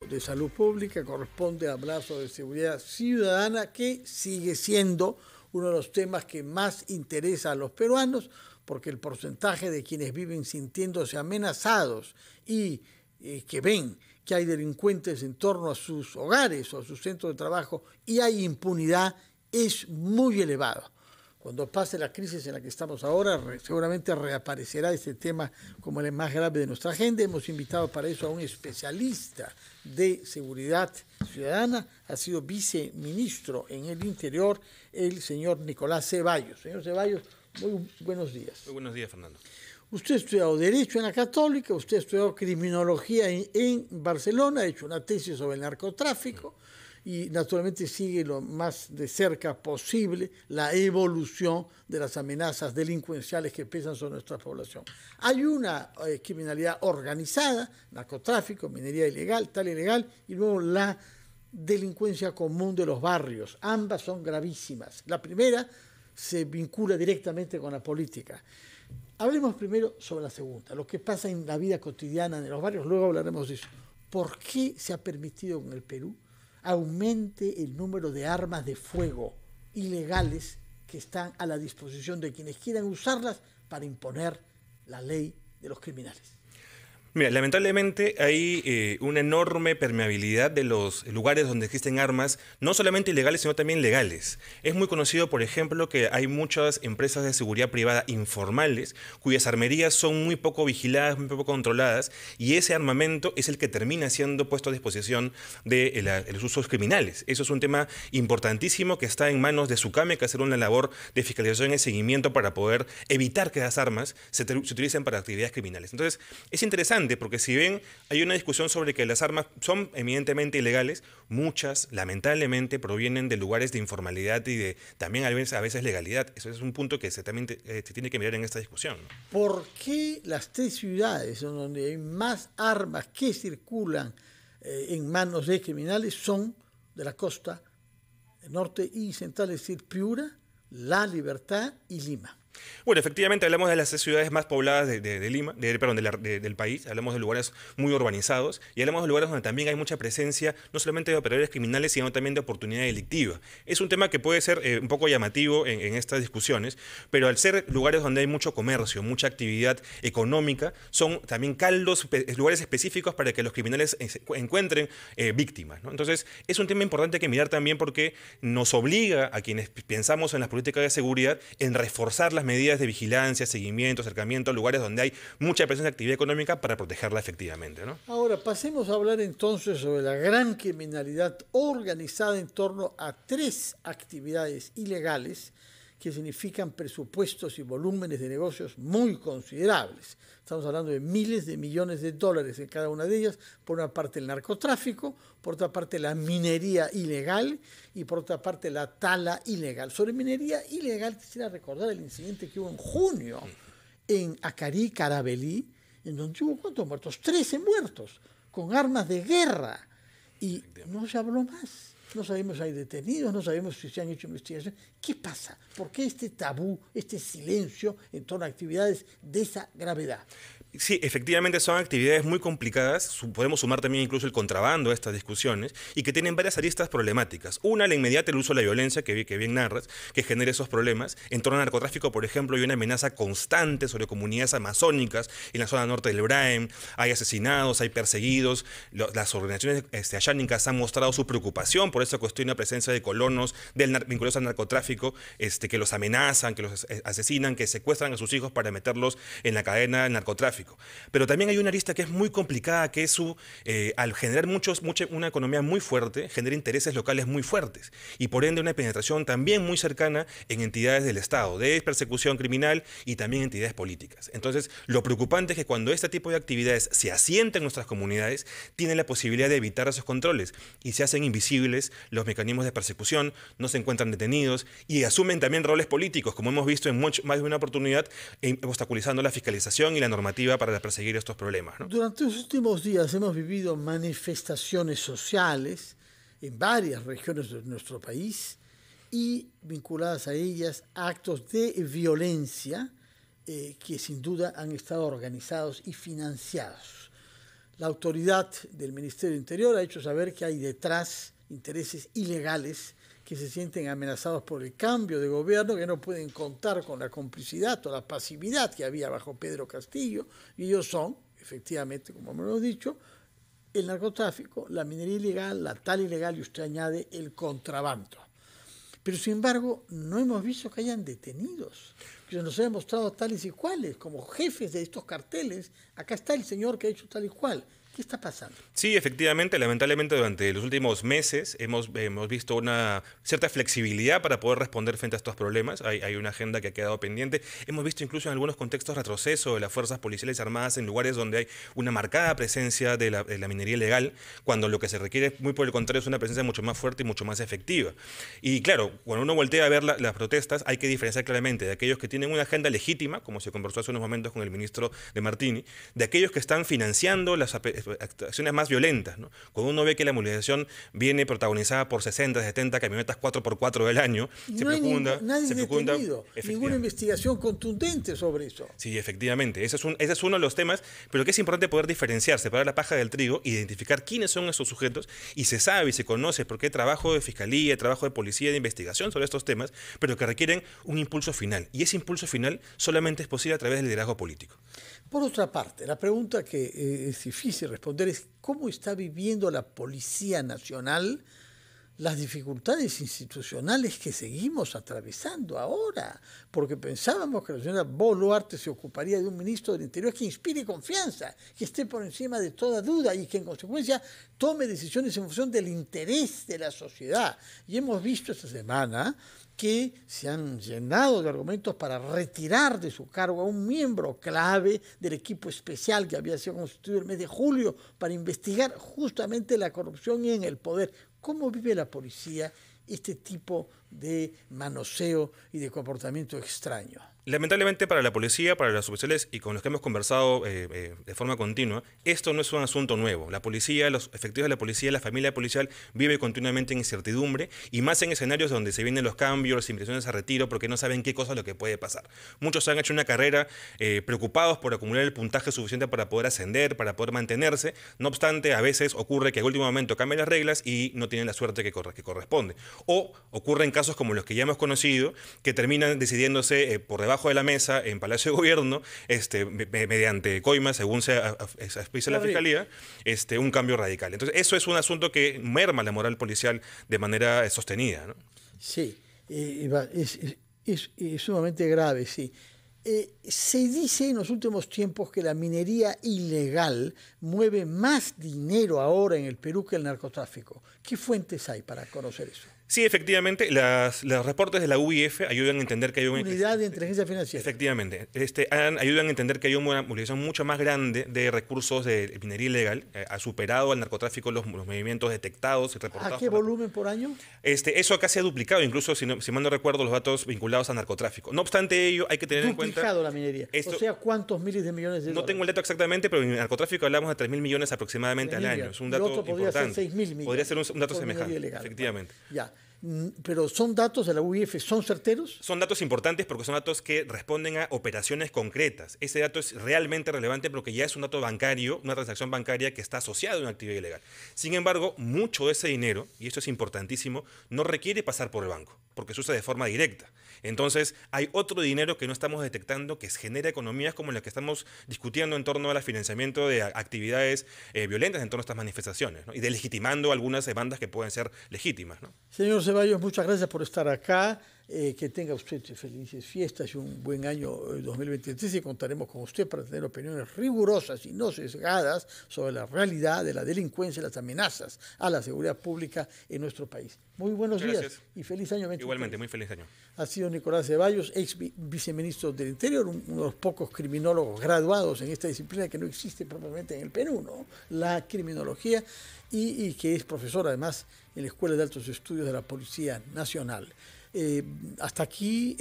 de salud pública, corresponde hablar sobre seguridad ciudadana, que sigue siendo uno de los temas que más interesa a los peruanos, porque el porcentaje de quienes viven sintiéndose amenazados y que ven que hay delincuentes en torno a sus hogares o a sus centros de trabajo y hay impunidad es muy elevado. Cuando pase la crisis en la que estamos ahora, seguramente reaparecerá este tema como el más grave de nuestra agenda. Hemos invitado para eso a un especialista de seguridad ciudadana, ha sido viceministro en el Interior, el señor Nicolás Ceballos. Señor Ceballos, muy buenos días. Muy buenos días, Fernando. Usted ha estudiado Derecho en la Católica, usted ha estudiado Criminología en Barcelona, ha hecho una tesis sobre el narcotráfico y naturalmente sigue lo más de cerca posible la evolución de las amenazas delincuenciales que pesan sobre nuestra población. Hay una criminalidad organizada, narcotráfico, minería ilegal, tal ilegal, y luego la delincuencia común de los barrios. Ambas son gravísimas. La primera se vincula directamente con la política. Hablemos primero sobre la segunda, lo que pasa en la vida cotidiana de los barrios, luego hablaremos de eso. ¿Por qué se ha permitido en el Perú aumente el número de armas de fuego ilegales que están a la disposición de quienes quieran usarlas para imponer la ley de los criminales? Mira, lamentablemente hay una enorme permeabilidad de los lugares donde existen armas, no solamente ilegales, sino también legales. Es muy conocido, por ejemplo, que hay muchas empresas de seguridad privada informales cuyas armerías son muy poco vigiladas, muy poco controladas, y ese armamento es el que termina siendo puesto a disposición de los usos criminales. Eso es un tema importantísimo que está en manos de SUCAME, que hacer una labor de fiscalización y seguimiento para poder evitar que las armas se utilicen para actividades criminales. Entonces, es interesante porque si bien hay una discusión sobre que las armas son evidentemente ilegales, muchas lamentablemente provienen de lugares de informalidad y de también a veces legalidad. Eso es un punto que también se tiene que mirar en esta discusión. ¿Por qué las tres ciudades donde hay más armas que circulan en manos de criminales son de la costa norte y central, es decir, Piura, La Libertad y Lima? Bueno, efectivamente hablamos de las ciudades más pobladas de Lima, del país, hablamos de lugares muy urbanizados y hablamos de lugares donde también hay mucha presencia, no solamente de operadores criminales, sino también de oportunidad delictiva. Es un tema que puede ser un poco llamativo en estas discusiones, pero al ser lugares donde hay mucho comercio, mucha actividad económica, son también lugares específicos para que los criminales encuentren víctimas, ¿no? Entonces, es un tema importante que mirar también porque nos obliga a quienes pensamos en las políticas de seguridad en reforzar las medidas de vigilancia, seguimiento, acercamiento a lugares donde hay mucha presencia de actividad económica para protegerla efectivamente, ¿no? Ahora, pasemos a hablar entonces sobre la gran criminalidad organizada en torno a tres actividades ilegales que significan presupuestos y volúmenes de negocios muy considerables. Estamos hablando de miles de millones de dólares en cada una de ellas. Por una parte el narcotráfico, por otra parte la minería ilegal y por otra parte la tala ilegal. Sobre minería ilegal quisiera recordar el incidente que hubo en junio en Acarí, Carabelí, en donde hubo ¿cuántos muertos? 13 muertos con armas de guerra y no se habló más. No sabemos si hay detenidos, no sabemos si se han hecho investigaciones. ¿Qué pasa? ¿Por qué este tabú, este silencio en torno a actividades de esa gravedad? Sí, efectivamente son actividades muy complicadas, podemos sumar también incluso el contrabando a estas discusiones, y que tienen varias aristas problemáticas. Una, la inmediata, el uso de la violencia, que bien narras, que genera esos problemas. En torno al narcotráfico, por ejemplo, hay una amenaza constante sobre comunidades amazónicas en la zona norte del Braem, hay asesinados, hay perseguidos, las organizaciones ayánicas han mostrado su preocupación por esta cuestión de la presencia de colonos vinculados al narcotráfico, que los amenazan, que los asesinan, que secuestran a sus hijos para meterlos en la cadena del narcotráfico. Pero también hay una arista que es muy complicada, que es al generar una economía muy fuerte, genera intereses locales muy fuertes y por ende una penetración también muy cercana en entidades del Estado, de persecución criminal y también entidades políticas. Entonces, lo preocupante es que cuando este tipo de actividades se asientan en nuestras comunidades, tienen la posibilidad de evitar esos controles y se hacen invisibles los mecanismos de persecución, no se encuentran detenidos y asumen también roles políticos, como hemos visto en más de una oportunidad, obstaculizando la fiscalización y la normativa para perseguir estos problemas, ¿no? Durante los últimos días hemos vivido manifestaciones sociales en varias regiones de nuestro país y vinculadas a ellas actos de violencia que sin duda han estado organizados y financiados. La autoridad del Ministerio del Interior ha hecho saber que hay detrás intereses ilegales que se sienten amenazados por el cambio de gobierno, que no pueden contar con la complicidad o la pasividad que había bajo Pedro Castillo, y ellos son, efectivamente, como hemos dicho, el narcotráfico, la minería ilegal, la tala ilegal, y usted añade el contrabando. Pero, sin embargo, no hemos visto que hayan detenidos, que nos hayan mostrado tales y cuales, como jefes de estos carteles. Acá está el señor que ha hecho tal y cual. ¿Qué está pasando? Sí, efectivamente, lamentablemente durante los últimos meses hemos visto una cierta flexibilidad para poder responder frente a estos problemas. Hay una agenda que ha quedado pendiente. Hemos visto incluso en algunos contextos retroceso de las fuerzas policiales armadas en lugares donde hay una marcada presencia de la minería ilegal, cuando lo que se requiere, muy por el contrario, es una presencia mucho más fuerte y mucho más efectiva. Y claro, cuando uno voltea a ver las protestas, hay que diferenciar claramente de aquellos que tienen una agenda legítima, como se conversó hace unos momentos con el ministro de Martini, de aquellos que están financiando las acciones más violentas, ¿no? Cuando uno ve que la movilización viene protagonizada por 60, 70 camionetas 4x4 del año, nadie detenido, ninguna investigación contundente sobre eso. Sí, efectivamente, ese es uno de los temas, pero que es importante poder diferenciar, separar la paja del trigo, identificar quiénes son estos sujetos, y se sabe y se conoce porque hay trabajo de fiscalía, trabajo de policía, de investigación sobre estos temas, pero que requieren un impulso final, y ese impulso final solamente es posible a través del liderazgo político. Por otra parte, la pregunta que es difícil responder es ¿cómo está viviendo la Policía Nacional las dificultades institucionales que seguimos atravesando ahora? Porque pensábamos que la señora Boluarte se ocuparía de un ministro del Interior que inspire confianza, que esté por encima de toda duda y que en consecuencia tome decisiones en función del interés de la sociedad. Y hemos visto esta semana que se han llenado de argumentos para retirar de su cargo a un miembro clave del equipo especial que había sido constituido el mes de julio para investigar justamente la corrupción en el poder. ¿Cómo vive la policía este tipo de manoseo y de comportamiento extraño? Lamentablemente para la policía, para los oficiales y con los que hemos conversado de forma continua, esto no es un asunto nuevo. La policía, los efectivos de la policía, la familia policial vive continuamente en incertidumbre y más en escenarios donde se vienen los cambios, las invitaciones a retiro, porque no saben qué cosa es lo que puede pasar. Muchos han hecho una carrera preocupados por acumular el puntaje suficiente para poder ascender, para poder mantenerse. No obstante, a veces ocurre que al último momento cambian las reglas y no tienen la suerte que corresponde. O ocurren casos como los que ya hemos conocido, que terminan decidiéndose por debajo de la mesa en Palacio de Gobierno, mediante coimas, según se expresa la Fiscalía, un cambio radical. Entonces, eso es un asunto que merma la moral policial de manera sostenida, ¿no? Sí, es sumamente grave, sí. Se dice en los últimos tiempos que la minería ilegal mueve más dinero ahora en el Perú que el narcotráfico. ¿Qué fuentes hay para conocer eso? Sí, efectivamente, los reportes de la UIF ayudan a entender que hay una Unidad de Inteligencia Financiera. Efectivamente, ayudan a entender que hay una movilización mucho más grande de recursos de minería ilegal. Ha superado al narcotráfico los movimientos detectados y reportados. ¿A qué volumen por año? Eso acá se ha duplicado, incluso si mal no recuerdo los datos vinculados al narcotráfico. No obstante ello, hay que tener en cuenta... Duplicado la minería. O sea, ¿cuántos miles de millones de dólares? No tengo el dato exactamente, pero en el narcotráfico hablamos de 3.000 millones aproximadamente al año. Es un dato podría importante. Ser 6.000 millones. Podría ser un dato semejante, ilegal, efectivamente. Ya. Pero ¿son datos de la UIF, son certeros? Son datos importantes porque son datos que responden a operaciones concretas. Ese dato es realmente relevante porque ya es un dato bancario, una transacción bancaria que está asociada a una actividad ilegal. Sin embargo, mucho de ese dinero, y esto es importantísimo, no requiere pasar por el banco, porque se usa de forma directa. Entonces, hay otro dinero que no estamos detectando que genera economías como la que estamos discutiendo en torno al financiamiento de actividades violentas en torno a estas manifestaciones, ¿no? Y delegitimando algunas demandas que pueden ser legítimas, ¿no? Señor Ceballos, muchas gracias por estar acá. Que tenga usted felices fiestas y un buen año 2023 y contaremos con usted para tener opiniones rigurosas y no sesgadas sobre la realidad de la delincuencia y las amenazas a la seguridad pública en nuestro país. Muy buenos días y feliz año 2023. Igualmente, muy feliz año. Ha sido Nicolás Ceballos, ex viceministro del Interior, uno de los pocos criminólogos graduados en esta disciplina que no existe propiamente en el Perú, ¿no? La criminología, y que es profesor además en la Escuela de Altos Estudios de la Policía Nacional. Hasta aquí